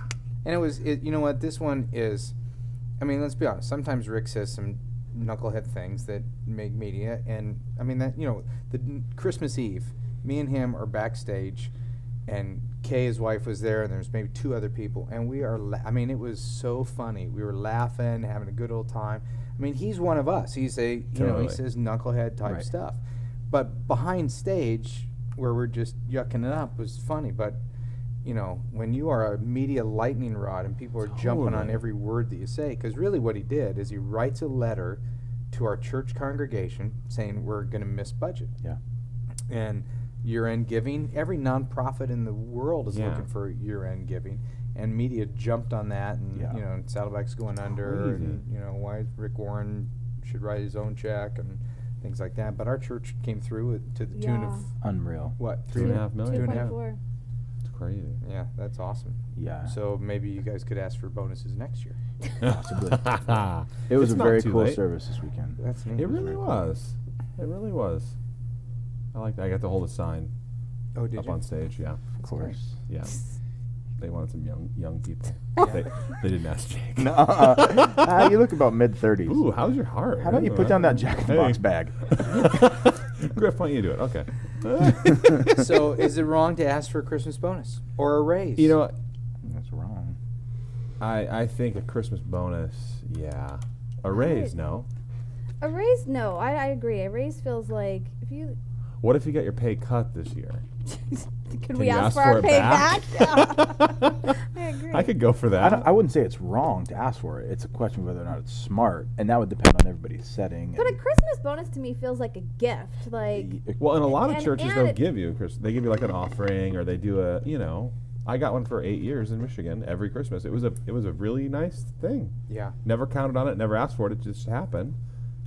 And you know what, this one is, I mean, let's be honest, sometimes Rick says some knucklehead things that make media, and I mean that, Christmas Eve, me and him are backstage, and Kay, his wife, was there, and there's maybe two other people, and we are, it was so funny. We were laughing, having a good old time. I mean, he's one of us. He's he Totally. says knucklehead type Right. stuff. But behind stage, where we're just yucking it up, was funny. But, when you are a media lightning rod and people are jumping on Totally. every word that you say, because really what he did is he writes a letter to our church congregation saying we're going to miss budget. Yeah. And year-end giving, every nonprofit in the world is Yeah. looking for year-end giving. And media jumped on that, and, Yeah. Saddleback's going under, and, why Rick Warren should write his own check and things like that. But our church came through it to the tune Yeah. of, Unreal. what, 3.5 million. 2.4. It's crazy. Yeah, that's awesome. Yeah. So maybe you guys could ask for bonuses next year. Possibly. It was It's a not very too cool late. service this weekend. That's neat. It really was. It really was. I like that. I got to hold a sign Oh, did up you? on stage. Yeah. Of course. Yeah. They wanted some young people. Yeah. They didn't ask Jake. No, you look about mid-30s. Ooh, how's your heart? How about you put down that Jack in the Box Hey. bag? Griff, why don't you do it? Okay. So is it wrong to ask for a Christmas bonus or a raise? You know what? That's wrong. I think a Christmas bonus, yeah. A raise, no. A raise? No, I agree. A raise feels like if you. What if you get your pay cut this year? Could Can we you ask ask for our for it pay back? back? I agree. I could go for that. I wouldn't say it's wrong to ask for it. It's a question of whether or not it's smart, and that would depend on everybody's setting. But a and Christmas bonus to me feels like a gift. Like, Well, in a lot of And- churches, and they'll it- give you, they give you like an offering, or they do a, I got one for 8 years in Michigan every Christmas. It was a really nice thing. Yeah. Never counted on it, never asked for it. It just happened,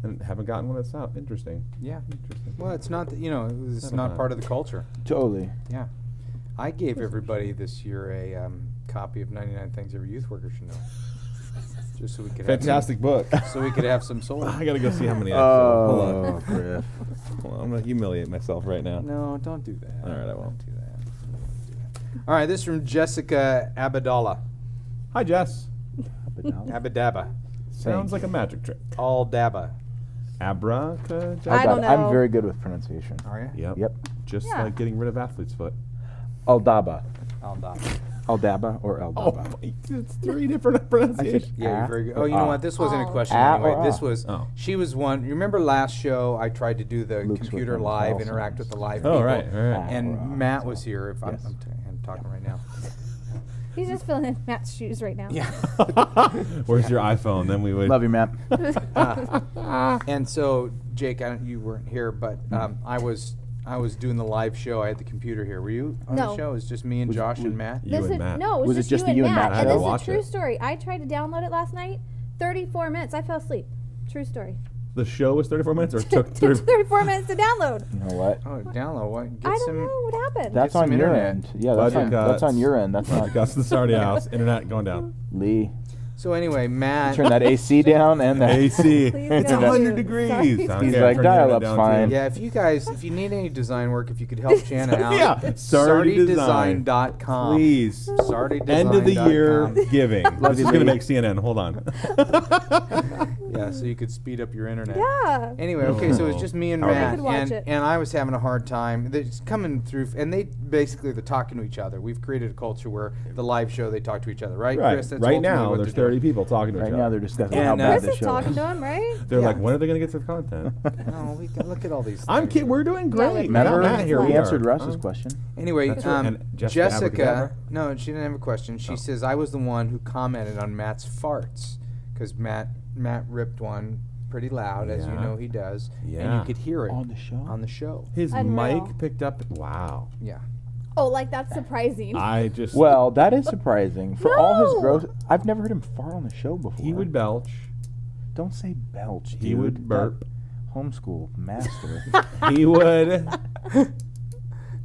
and haven't gotten one that's out. Interesting. Yeah. Interesting. Well, it's not, it's Never not mind. part of the culture. totally. Yeah. I gave everybody this year a copy of 99 Things Every Youth Worker Should Know. Just so we could Fantastic book. have some, so we could have some soul. I gotta go see how many. Hold Oh, on. Griff. Hold on. I'm gonna humiliate myself right now. No, don't do that. All right, I won't. Don't do that. Don't do that. All right, this is from Jessica Abadallah. Hi, Jess. Abadabba. Sounds like a magic trick. All Dabba. Abracadabra. I don't know. I'm very good with pronunciation. Are you? Yep. Yep. Just Yeah. like getting rid of athlete's foot. Aldaba. Aldaba. Aldaba or Oh, Aldaba. it's 3 different I pronunciations. said Yeah, you're very good. Oh, you know what? This wasn't a Oh. question Ah, anyway. or This ah. was. Oh. She was one. You remember last show? I tried to do the Luke's computer with them, live, Carl interact Simmons. with the live Oh, people. right. And Ah, Matt was here. If Yes. I'm talking right now. He's just filling in Matt's shoes right now. Yeah. Where's your iPhone? Then we would. Love you, Matt. And so, Jake, you weren't here, but I was doing the live show. I had the computer here. Were you on No. the show? It was just me and Was- Josh was- and Matt. You This and is, Matt. no, it was, Was it just just you the you and and Matt. Matt? I And had this to is a watch true it. story. I tried to download it last night. 34 minutes. I fell asleep. True story. The show was 34 minutes, or it took Took 30. 34 minutes to download. You know what? Oh, download what? Get I don't some. know what happened. That's some on your internet. end. Yeah, that's Budget on cuts. your end. That's not Gus the Sardi house. Internet going down. Lee. So anyway, Matt. Turn that AC down and that AC. Please It's don't 100 do. degrees. Sorry. Okay, He's I'll like, turn the internet dial-up's down, fine. too. Yeah, if you need any design work, if you could help Jana out. Yeah, sardidesign.com. Please. Sardidesign.com. End of the year giving. Love This you, is going to Lee. make CNN. Hold on. Yeah, so you could speed up your internet. Yeah. Anyway, okay, so it was just me and Okay. Matt, I could watch it. and I was having a hard time. They're just coming through, and they basically they're talking to each other. We've created a culture where the live show they talk to each other, right, Right. Chris? That's Right ultimately now, what there's they're 30 doing. people talking to Right each now other. they're discussing And, how bad Chris the is show talking is. to him, right? They're Yeah. like, when are they going to get to the content? No, we can look at all these. I'm things. kidding. We're doing Yeah, great. like Remember, Matt, here we we answered are. Russ's question. Anyway, That's right. And Jessica Jessica, Abracadabra? no, she didn't have a question. She says I was the one who commented on Matt's farts because Matt ripped one pretty loud, as you Yeah. know he does, and Yeah. you could hear it On the show? On the show, His Unreal. mic picked up. Wow. yeah. Oh, like that's surprising. I just. Well, that is surprising. For all his No. gross, I've never heard him fart on the show before. He would belch. Don't say belch, dude. He would burp. That homeschool master. He would.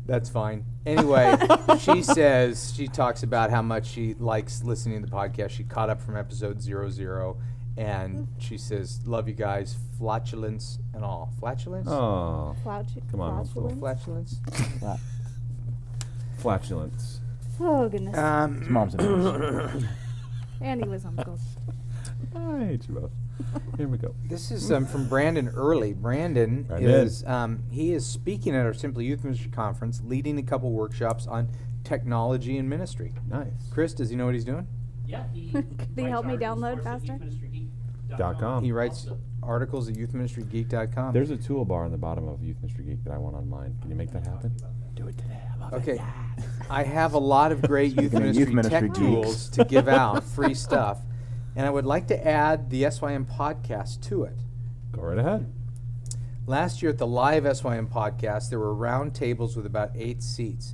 That's fine. Anyway, she talks about how much she likes listening to the podcast. She caught up from episode 00, and she says, "Love you guys, flatulence and all." Flatulence? Oh, Come on, Flatulence? Flatulence? flatulence. Oh goodness. His mom's a nurse. And he was uncle. I hate you both. Here we go. This is from Brandon Early. Brandon is he is speaking at our Simply Youth Ministry conference, leading a couple workshops on technology and ministry. Nice. Chris, does he know what he's doing? Yeah, he Could he help me writes download articles for faster? .com. He writes articles at youthministrygeek.com. There's a toolbar on the bottom of Youth Ministry Geek that I want on mine. Can you make that happen? Do it today. Okay. I have a lot of great youth Speaking of ministry, youth ministry tech geeks. tools to give out, free stuff, and I would like to add the SYM podcast to it. Go right ahead. Last year at the live SYM podcast, there were round tables with about 8 seats.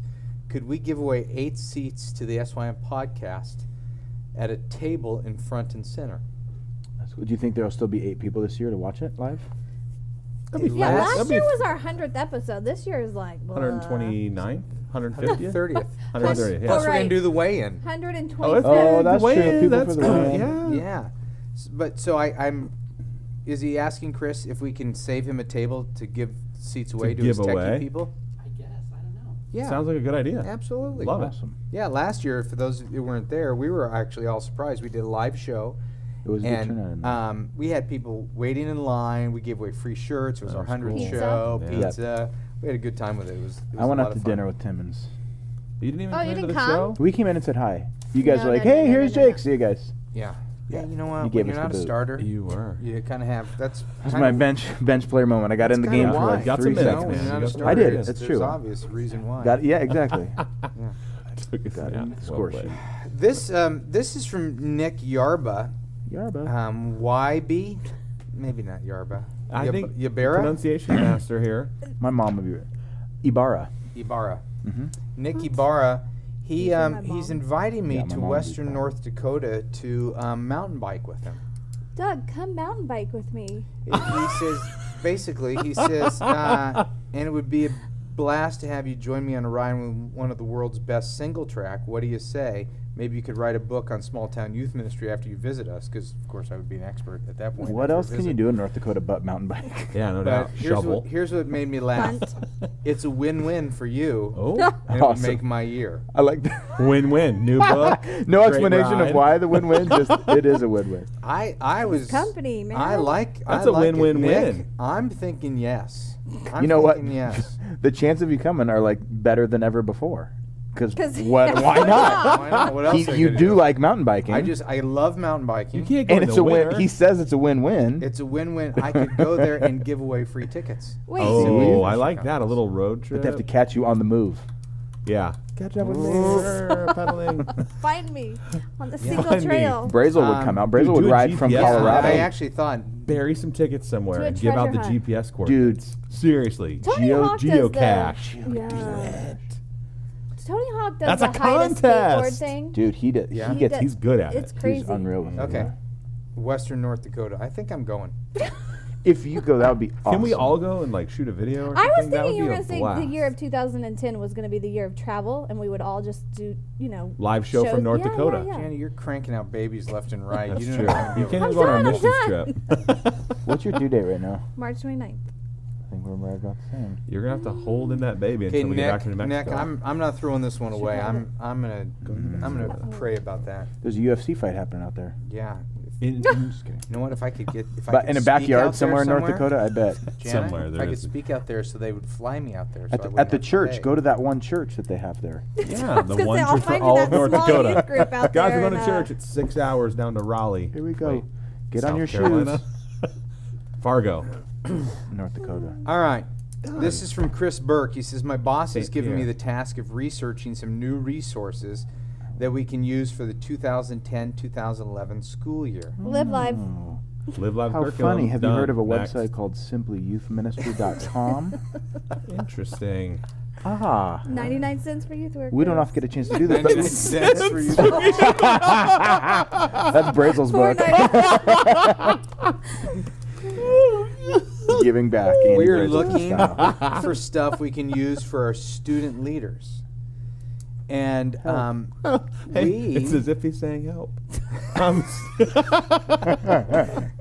Could we give away 8 seats to the SYM podcast at a table in front and center? Do you think there'll still be 8 people this year to watch it live? That'd be Yeah, fun. last That'd be year was our 100th episode. This year is like 129th? 150th? 30th. 130th, yeah. Plus, we're right. going to do the weigh-in. 125th. Oh, that's the true. way-in, People that's for the good. weigh-in. Yeah. Yeah. But so I'm. Is he asking Chris if we can save him a table to give seats away to his give techie away? people? I guess, I don't know. Yeah. Sounds like a good idea. Absolutely. Love it. Awesome. Yeah, last year, for those who weren't there, we were actually all surprised. We did a live show, It was a good turnout. in there. and we had people waiting in line. We gave away free shirts. It was our That was 100th cool. show, Yeah. pizza. We had a good time with it. It was I went a out lot to of fun. dinner with Timmons. You didn't even Oh, come you to didn't the come? show? We came in and said hi. You guys No, were like, no, no, hey, no, here's no, no. Jake. See you guys. Yeah. Yeah, you know You what? gave When us you're not the a boot. starter, You were. you kind of have. That's That's my bench player moment. I got in the game kinda for why. like Got 3 some minutes, seconds. When man. you're not You a got some starter, I did, it's- that's there's true. obvious reason why. Got yeah, exactly. Yeah. I took a Got snap. in the Well score played. sheet. This is from Nick Yarba. Yarba. YB, maybe not Yarba. I think Yabara, pronunciation master here. My mom would be Ibarra. Ibarra. Mm-hmm. Nick Ibarra. He's from my He's mom. inviting me Yeah, my to mom would be Western fine. North Dakota to mountain bike with him. Doug, come mountain bike with me. He says, basically, and it would be a blast to have you join me on a ride with one of the world's best single track. What do you say? maybe you could write a book on small town youth ministry after you visit us, because of course I would be an expert at that point. What after a else can you visit. do in North Dakota but mountain bike? Yeah, no But doubt. Shovel. here's what made me laugh. It's a win-win for you, Oh, and it would Awesome. make my year. I like that. win-win. New book. No great explanation ride. of why the win-win. Just it is a win-win. I was company, man. I like That's I a like it, win-win-win. Nick. I'm thinking yes. I'm You know what? thinking Yes. The chance of you coming are like better than ever before. Because 'Cause- why not? Why not? What else He, are you gonna do like mountain biking. I love mountain biking. You can't go and in it's the a win. winter. He says it's a win-win. It's a win-win. I could go there and give away free tickets. Wait, Oh, See? I like that. A little road trip. But they have to catch you on the move. Yeah. Catch up with me. Pedaling. find me on the single Find me. trail. Brazel would come out. dude, Brazel would do a ride from GPS. Colorado. I actually thought Bury some tickets somewhere To a and give out the treasure hunt. GPS coordinates. Seriously. Tony Hawk does the- geocache. Yeah. Tony Hawk does That's the a height of skateboard contest. thing. Dude, he did. Yeah. He gets. He's good at It's it. crazy. He's unreal with it. okay. Western North Dakota. I think I'm going. If you go, that would be awesome. Can we all go and like shoot a video or I something? was That would thinking you be were a going to say blast. the year of 2010 was going to be the year of travel, and we would all just do, Live show shows. from North Yeah, Dakota. yeah, yeah. Jana, you're cranking out babies left and right. That's you true. don't know You can't I'm even go on a done, I'm missions trip. What's your due date right now? March 29th. I think we're right about the same. You're gonna have to hold in that baby Okay, until we get back to New Nick, Mexico. I'm not throwing this one away. have I'm gonna pray about that. There's a UFC fight happening out there. Yeah. In- Just kidding. You know what? If I could get, if I But could in a speak backyard out there somewhere in North Dakota, I bet. Jana, Somewhere if there I could is. speak out there, so they would fly me out there. So At I the, wouldn't at the have to church, pay. go to that one church that they have there. yeah, the Because one I'll church for find you all that of North small Dakota. youth group out Guys, there we're going to and, church. It's 6 hours down to Raleigh. Here we go. Wait, Get on South your Carolina? shoes. Fargo. North Dakota. All right. This is from Chris Burke. He says, my boss has St. given me Pierre. the task of researching some new resources that we can use for the 2010-2011 school year. Live life. Oh. Live live How curriculum. funny. Have you Done. heard of a Next. website called simplyyouthministry.com? Interesting. Ah. 99 cents for youth work. We don't often get a chance to do this. And But that's for you. that's Brazel's book. Giving back. Andy We're Brazel looking style. for stuff we can use for our student leaders. And Hey, we... it's as if he's saying help. Um,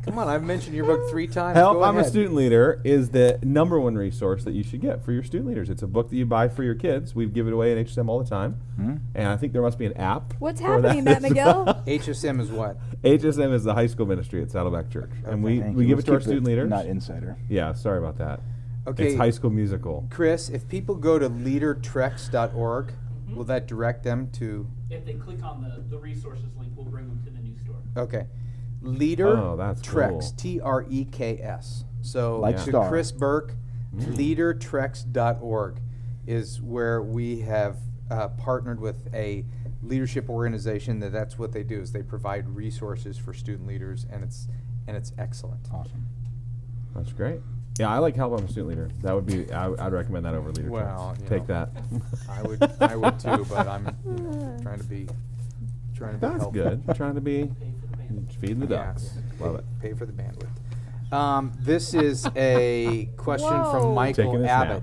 Come on, I've mentioned your book 3 times. Help, Go I'm a ahead. Student Leader is the #1 resource that you should get for your student leaders. It's a book that you buy for your kids. We give it away in HSM all the time. Hmm? And I think there must be an app. What's for happening, that Matt as McGill? well. HSM is what? HSM is the high school ministry at Saddleback Church. And we Thank give you. it Let's to our keep student leaders. Not insider. Yeah, sorry about that. Okay, It's High School Musical. Chris, if people go to leadertrex.org, will that direct them to... If they click on the resources link, we'll bring them to the new store. Okay. Leader Oh, that's Trex, cool. Treks. So Like to Star. Chris Burke, leadertrex.org is where we have partnered with a leadership organization that's what they do is they provide resources for student leaders and it's excellent. Awesome. That's great. Yeah, I like Help, I'm a Student Leader. That would be, I'd recommend that over Leader Well, Treks. you Take know. that. I would too, but I'm trying to be That's helpful. good. Trying to be Pay for the band. feeding the ducks. Yes. Love it. Pay for the bandwidth. This is a question Whoa. from Taking Michael a snap. Abbott.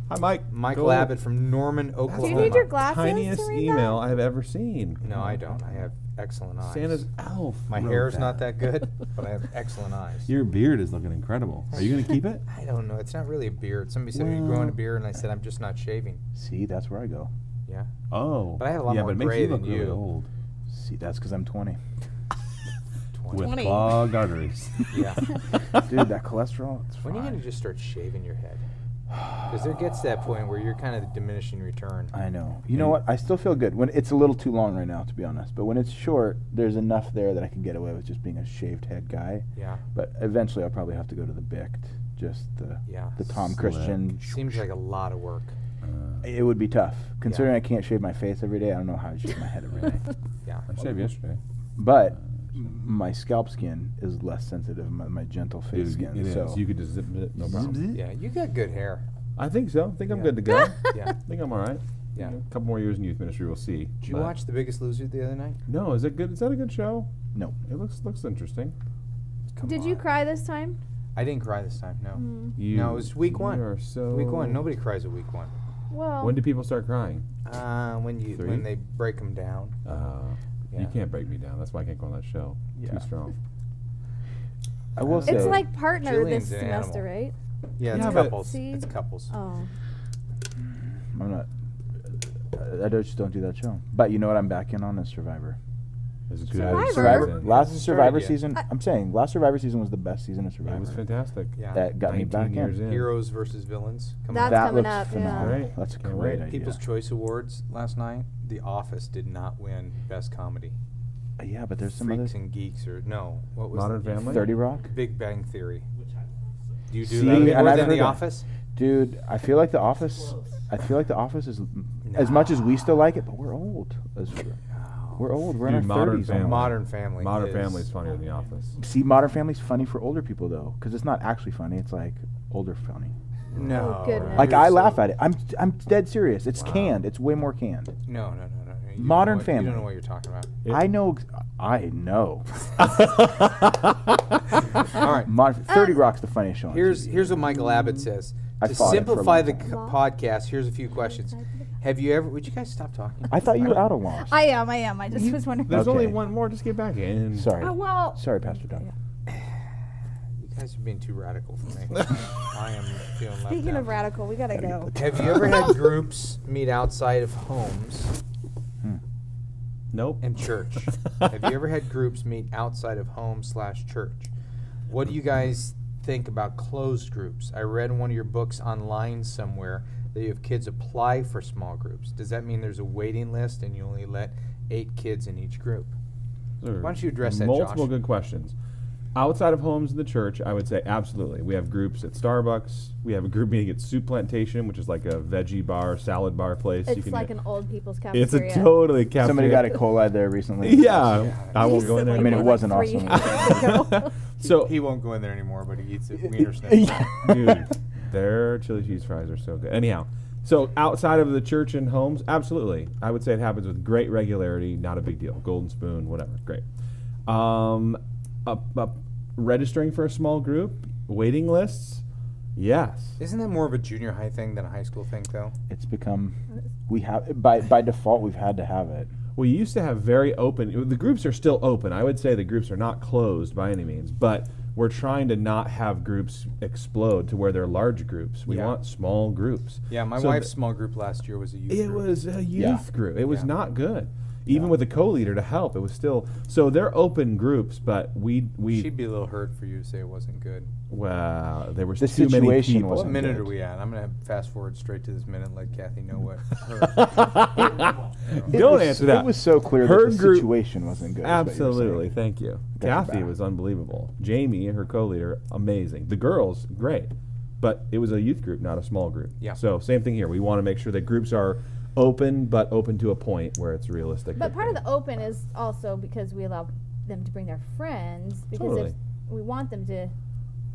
Hi, Mike. Michael Go. Abbott from Norman, Do Oklahoma. you need your glasses Tiniest to read email that? I've ever seen. No, I don't. I have excellent eyes. Santa's elf. My wrote hair's that. not that good, but I have excellent eyes. Your beard is looking incredible. Are you going to keep it? I don't know. It's not really a beard. Somebody said, "Are you growing a beard?" And I said, "I'm just not shaving." See, that's where I go. Yeah. Oh. But I have a lot yeah, more but it makes gray you look than really you. old. See, that's because I'm 20. 20. With 20. clogged arteries. Yeah. Dude, that cholesterol, it's When are you fine. going to just start shaving your head? Because there gets to that point where you're kind of diminishing return. I know. You know what? I still feel good. When it's a little too long right now, to be honest. But when it's short, there's enough there that I can get away with just being a shaved head guy. Yeah. But eventually, I'll probably have to go to the Bict. Just Yeah. the Tom Slick. Christian. Seems like a lot of work. It would be tough. Considering Yeah. I can't shave my face every day, I don't know how I'd shave my head every day. Yeah. I shaved yesterday. But my scalp skin is less sensitive than my gentle face skin. It is. So You could just zip it, no problem. Yeah. You got good hair. I think so. I think I'm Yeah. good to go. Yeah. I think I'm all right. Yeah. A couple more years in youth ministry, we'll see. Did you But- watch The Biggest Loser the other night? No, is it good? Is that a good show? no. It looks interesting. Come Did you on. cry this time? I didn't cry this time. No. Mm. You, No, it was week 1. You are so Week 1. Nobody cries at week 1. Well, When do people start crying? When 3? they break them down. You can't break me down. That's why I can't go on that show. Yeah. Too strong. I will say. it's like partner Jillian's this an semester, animal. right? Yeah, it's Yeah, but- couples. See? It's couples. Oh. I'm not. I just don't do that show. But you know what I'm back in on is Survivor. It's good. Survivor. Survivor. Last Hasn't Survivor started yet. season. I'm saying last Survivor season was the best season of Survivor. It was fantastic. Yeah. That got me 19 back years in. in. Heroes versus villains. Coming That's up. That coming looks up, yeah. phenomenal. Great. That's a Can't great wait. idea. People's Choice Awards last night. The Office did not win Best Comedy. Yeah, but there's some Freaks other. and Geeks or no? What was Modern the, Family? 30 Rock. Big Bang Theory. Which I love. So. Do you do See, that and more I've than heard The that. Office? Dude, I feel like The Office. I feel like The Office is as much as we still like it, but we're old. We're old. We're Dude, in our Modern 30s. Family. almost. Modern Family. Modern Family is funnier than The Office. See, Modern Family's funny for older people though, because it's not actually funny. It's like older funny. No. Oh, goodness. Like you're I so- laugh at it. I'm dead serious. It's canned. It's way more canned. No. You Modern don't know what- Family. You don't know what you're talking about. I know. I know. All right. 30 Rock's the funniest show. on Here's TV. what Michael Abbott says. I To fought it for a simplify long the time. podcast, here's a few questions. Have you ever? Would you guys stop talking? I thought you were out of Lost. I am. I just was wondering. There's Okay. only one more. Just get back in. Sorry. Oh, well. Sorry, Pastor Doug. You guys are being too radical for me. I am feeling left Speaking out. of radical, we gotta go. Have you ever had groups meet outside of homes Nope. and church? Have you ever had groups meet outside of home/church? What do you guys think about closed groups? I read in one of your books online somewhere that you have kids apply for small groups. Does that mean there's a waiting list and you only let 8 kids in each group? Why don't you address that, Multiple Josh? good questions. Outside of homes in the church, I would say absolutely. We have groups at Starbucks. We have a group meeting at Soup Plantation, which is like a veggie bar, salad bar place. It's like an old people's It's cafeteria. a totally cafeteria. Somebody got E. coli there recently. Yeah, I won't go in there. I mean, it anymore. wasn't awesome. So He won't go in there anymore, but he eats it wiener snacks. dude, their chili cheese fries are so good. Anyhow, so outside of the church and homes, absolutely. I would say it happens with great regularity, not a big deal. Golden spoon, whatever, great. Registering for a small group, waiting lists, yes. Isn't that more of a junior high thing than a high school thing, though? It's become. We have by default. We've had to have it. We used to have very open, the groups are still open. I would say the groups are not closed by any means, but we're trying to not have groups explode to where they're large groups. We Yeah. want small groups. Yeah, my So wife's small group last year was a youth It group. was a youth Yeah. group. It was Yeah. not good. Even with a co-leader to help, it was still, so they're open groups, but we She'd be a little hurt for you to say it wasn't good. wow, there was The too many situation people. What wasn't minute good. are we at? I'm going to fast forward straight to this minute and let Kathy know what. Don't answer that. It was so clear Her that the group- situation wasn't good. is what you were Absolutely, saying. thank you. Got your Kathy back. was unbelievable. Jamie, her co-leader, amazing. The girls, great. But it was a youth group, not a small group. Yeah. So same thing here. We want to make sure that groups are open, but open to a point where it's realistic. But part of the open is also because we allow them to bring their friends. Because Totally. if we want them to, if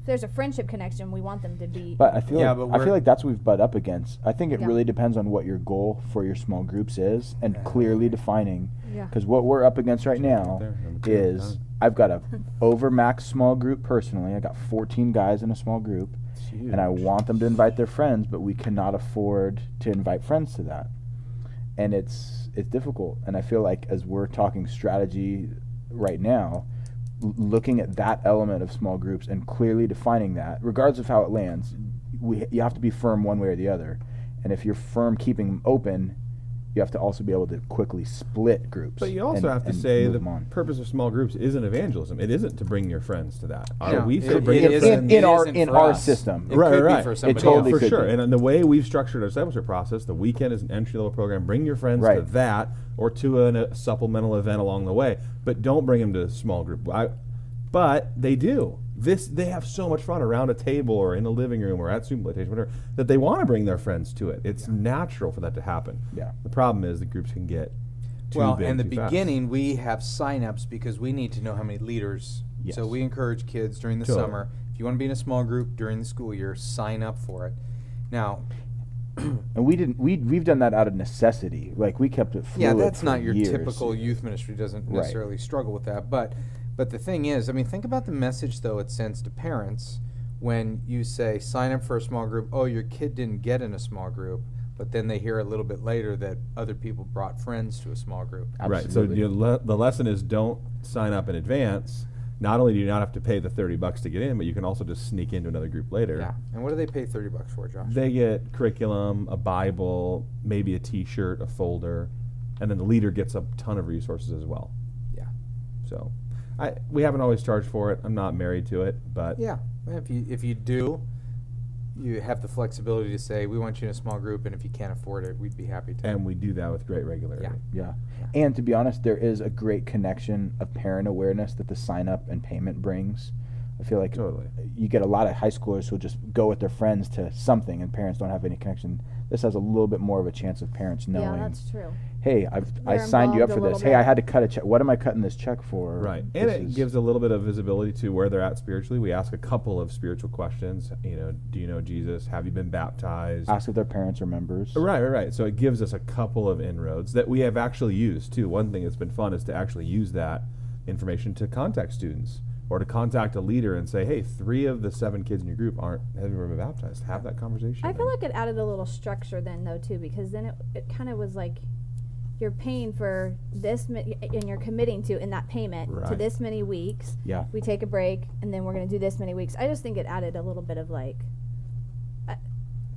there's a friendship connection, we want them to be. But I feel Yeah, like but I we're- feel like that's what we've butt up against. I think it Yeah. really depends on what your goal for your small groups is, and clearly defining. Yeah. Because what we're up against right now there, number 2, is done. I've got a overmax small group personally. I got 14 guys in a small group, It's and I huge. want them to invite their friends, but we cannot afford to invite friends to that, and it's difficult. And I feel like as we're talking strategy right now, looking at that element of small groups and clearly defining that, regardless of how it lands, you have to be firm one way or the other. And if you're firm keeping them open, you have to also be able to quickly split groups. But you also and- have to and say move the them on. purpose of small groups isn't evangelism. It isn't to bring your friends to that. No, We it- still bring it your isn't- friends. it in our isn't in for our us. system. It Right, could right. be for It somebody totally else. for could sure. be. And the way we've structured our discipleship process, the weekend is an entry-level program. Bring your friends to Right. that or to a supplemental event along the way, but don't bring them to a small group. But they do. They have so much fun around a table or in a living room or at Zoom plantation, whatever, that they want to bring their friends to it. It's natural for that to happen. Yeah. The problem is the groups can get too Well, big in the too fast. beginning, we have sign-ups because we need to know how many leaders. Yes. So we encourage kids during the Totally. summer, if you want to be in a small group during the school year, sign up for it. Now, And we've done that out of necessity. Like we kept it fluid. yeah, that's for not your years. typical youth ministry. Doesn't Right. necessarily struggle with that, but the thing is, I mean, think about the message though it sends to parents when you say sign up for a small group. Oh, your kid didn't get in a small group. but then they hear a little bit later that other people brought friends to a small group. Right. So the lesson is don't sign up in advance. Not only do you not have to pay the $30 to get in, but you can also just sneak into another group later. Yeah. And what do they pay $30 for, Josh? They get curriculum, a Bible, maybe a T-shirt, a folder, and then the leader gets a ton of resources as well. Yeah. So, we haven't always charged for it. I'm not married to it, but Yeah. If you do, you have the flexibility to say, we want you in a small group, and if you can't afford it, we'd be happy to. and we do that with great regularity. Yeah. Yeah. And to be honest, there is a great connection of parent awareness that the sign up and payment brings. I feel like Totally. you get a lot of high schoolers who just go with their friends to something and parents don't have any connection. This has a little bit more of a chance of parents knowing, Yeah, that's true. hey, I They're signed you up involved for a this. little Hey, I bit. had to cut a check. What am I cutting this check for? Right. And This it is- gives a little bit of visibility to where they're at spiritually. We ask a couple of spiritual questions. Do you know Jesus? Have you been baptized? ask if their parents are members. Right. So it gives us a couple of inroads that we have actually used too. One thing that's been fun is to actually use that information to contact students or to contact a leader and say, hey, 3 of the 7 kids in your group haven't been baptized. Have that conversation. I feel like it added a little structure then, though, too, because then it kind of was like you're paying for this, and you're committing to in that payment to Right. this many weeks. Yeah. We take a break, and then we're going to do this many weeks. I just think it added a little bit of like,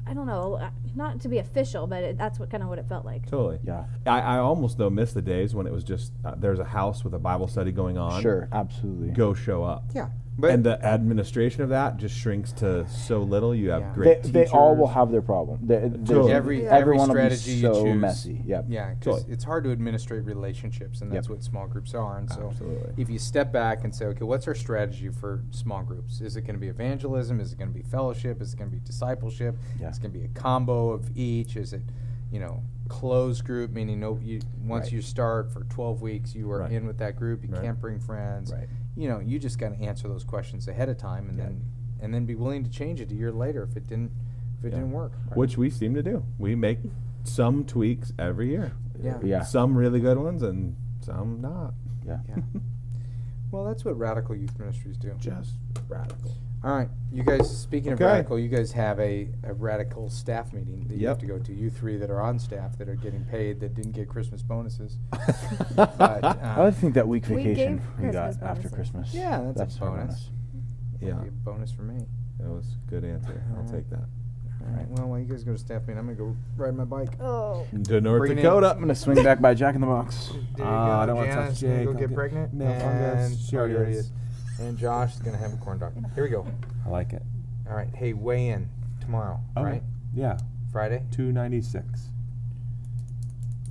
I don't know, not to be official, but that's what it felt like. Totally. Yeah. I almost, though, miss the days when it was just there's a house with a Bible study going on. Sure, absolutely. Go show up. Yeah. But And the administration of that just shrinks to so little. You have great They all will teachers. have their problem. Totally. every everyone will be strategy you so choose, messy. Yep. Yeah, because Totally. it's hard to administrate relationships, and that's Yep. what small groups are. And so, Absolutely. if you step back and say, okay, what's our strategy for small groups? Is it going to be evangelism? Is it going to be fellowship? Is it going to be discipleship? Yeah. Is it going to be a combo of each? Is it, closed group, meaning once Right. you start for 12 weeks, you are Right. in with that group. You Right. can't bring friends. Right. You just got to answer those questions ahead of time, and then be willing to change it a year later if it didn't work. Which we seem to do. We make some tweaks every year. Yeah. Yeah. Some really good ones and some not. Yeah. Yeah. Well, that's what radical youth ministries do. Just radical. All right, you guys. Speaking of Okay. radical, you guys have a radical staff meeting that you have Yep. to go to. You 3 that are on staff that are getting paid that didn't get Christmas bonuses. But, I think that week We vacation gave we got Christmas after bonuses. Christmas. Yeah, that's a our bonus. Yeah. Be a bonus for me. That was a good answer. I'll Alright. take that. All right. Well, while you guys go to staff meeting, I'm gonna go ride my bike. Oh. To North Bring it in. Dakota. I'm gonna swing back by Jack in the Box. There you I go. don't wanna touch Jana's gonna Jake. go I'll get get pregnant. no and fungus. She already already is. And Josh is gonna have a corn dog. Here we go. I like it. All right. Hey, weigh in tomorrow, right? Yeah, Friday. 296.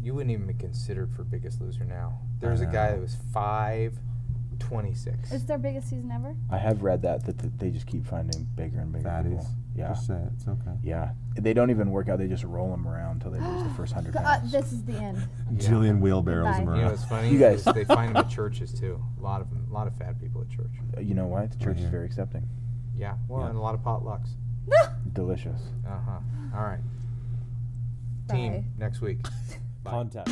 You wouldn't even be considered for Biggest Loser now. There's a guy that was 5'26". It's their biggest season ever? I have read that they just keep finding bigger and bigger people. Fatties. Yeah. Just say it. It's okay. Yeah. They don't even work out. They just roll them around until they lose the first 100 pounds. This is the end. Jillian wheelbarrows them Goodbye. You know around. what's funny? You guys- is they find them at churches too. A lot of fat people at church. You know why? The church is here. very accepting. Yeah. Well, Yeah. and a lot of potlucks. Delicious. All right. Bye. Team next week. Contact.